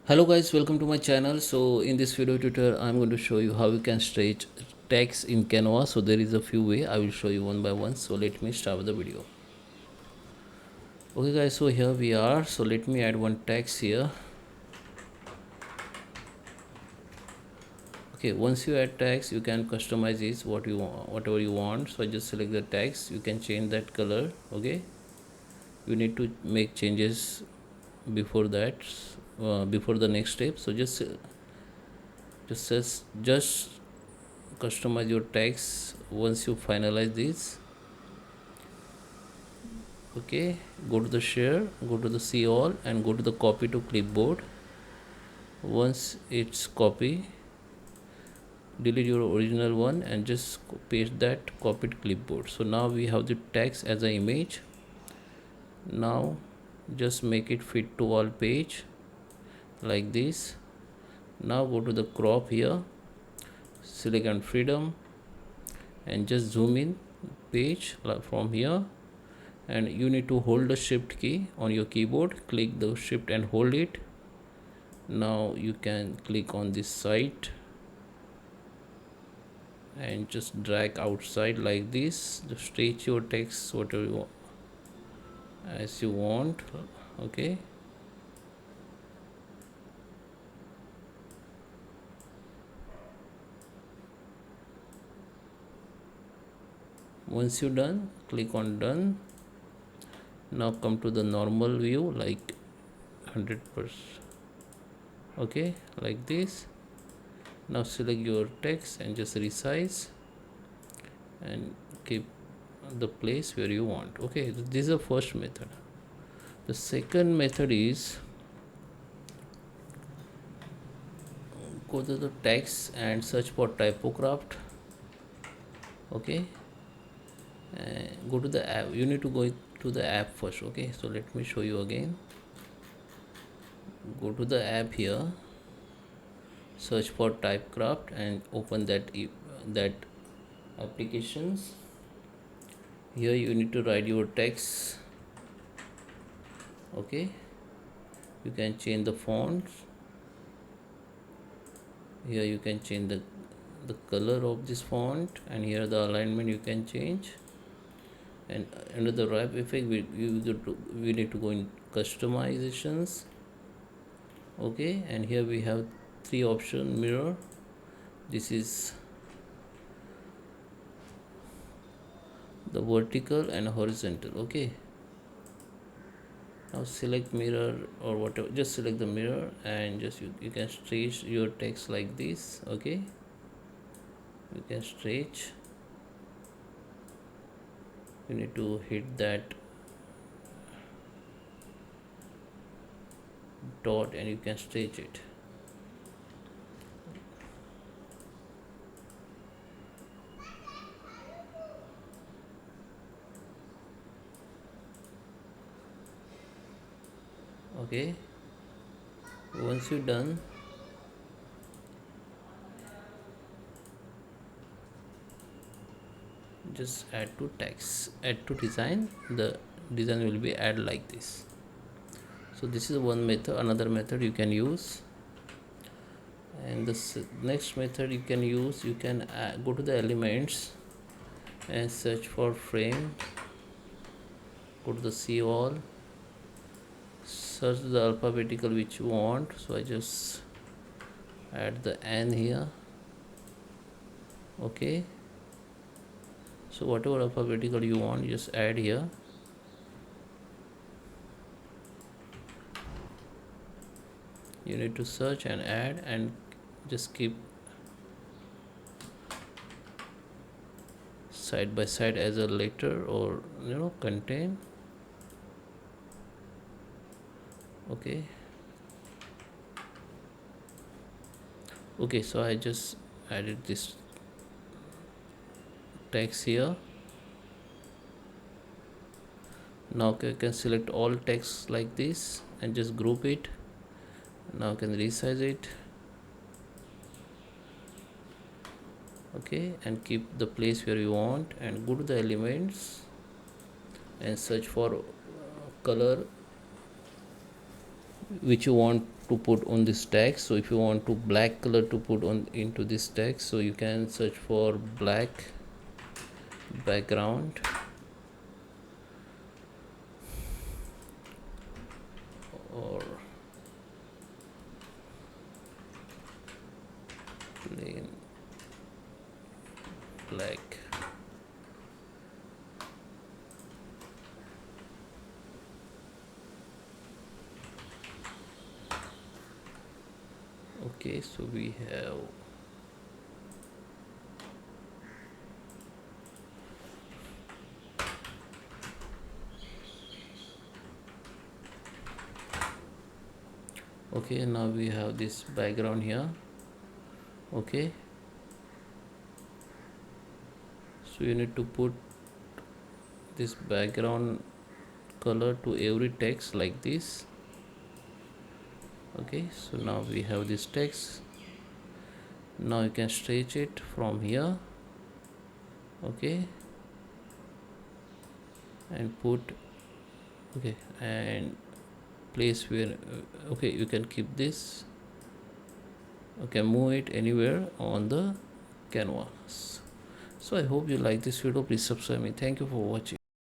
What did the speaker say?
Hello guys, welcome to my channel. So in this video tutorial I'm going to show you how you can stretch text in Canva. So there is a few way I will show you one by one. So let me start with the video. Okay guys, so here we are. So let me add one text here. Okay, once you add text you can customize this what you want, whatever you want. So I just select the text, you can change that color. Okay, you need to make changes before that, before the next step. So just customize your text. Once you finalize this, okay, go to the share, go to the see all, and go to the copy to clipboard. Once it's copy, delete your original one and just paste that copied clipboard. So now we have the text as an image. Now just make it fit to all page like this. Now go to the crop here, select on freedom, and just zoom in page from here. And you need to hold the shift key on your keyboard, click the shift and hold it. Now you can click on this side and just drag outside like this. Just stretch your text whatever you as you want. Okay, once you're done, click on done. Now come to the normal view like 100%. Okay, like this. Now select your text and just resize and keep the place where you want. Okay, this is the first method. The second method is go to the text and search for typocraft. Okay, go to the app. You need to go to the app first. Okay, so let me show you again. Go to the app here, search for typecraft and open that applications. Here you need to write your text. Okay, you can change the fonts. Here you can change the color of this font, and here the alignment you can change. And under the wrap effect we need to go in customizations. Okay, and here we have three option mirror. This is the vertical and horizontal. Okay, now select mirror or whatever, just select the mirror and just you can stretch your text like this. Okay, you can stretch. You need to hit that dot and you can stretch it. Okay, once you're done, just add to text, add to design. The design will be add like this. So this is one method. Another method you can use, and this next method you can use, you can go to the elements and search for frame. Go to the see all, search the alphabetical which you want. So I just add the N here. Okay, so whatever alphabetical you want, just add here. You need to search and add and just keep side by side as a letter or contain. Okay, okay, so I just added this text here. Now you can select all text like this and just group it. Now you can resize it. Okay, and keep the place where you want and go to the elements and search for color which you want to put on this text. So if you want to black color to put on into this text, so you can search for black background, or plain black. Okay, so we have okay, now we have this background here. Okay, so you need to put this background color to every text like this. Okay, so now we have this text. Now you can stretch it from here. Okay, and put, okay, and place where, okay, you can keep this. Okay, move it anywhere on the canvas. So I hope you like this video. Please subscribe me. Thank you for watching.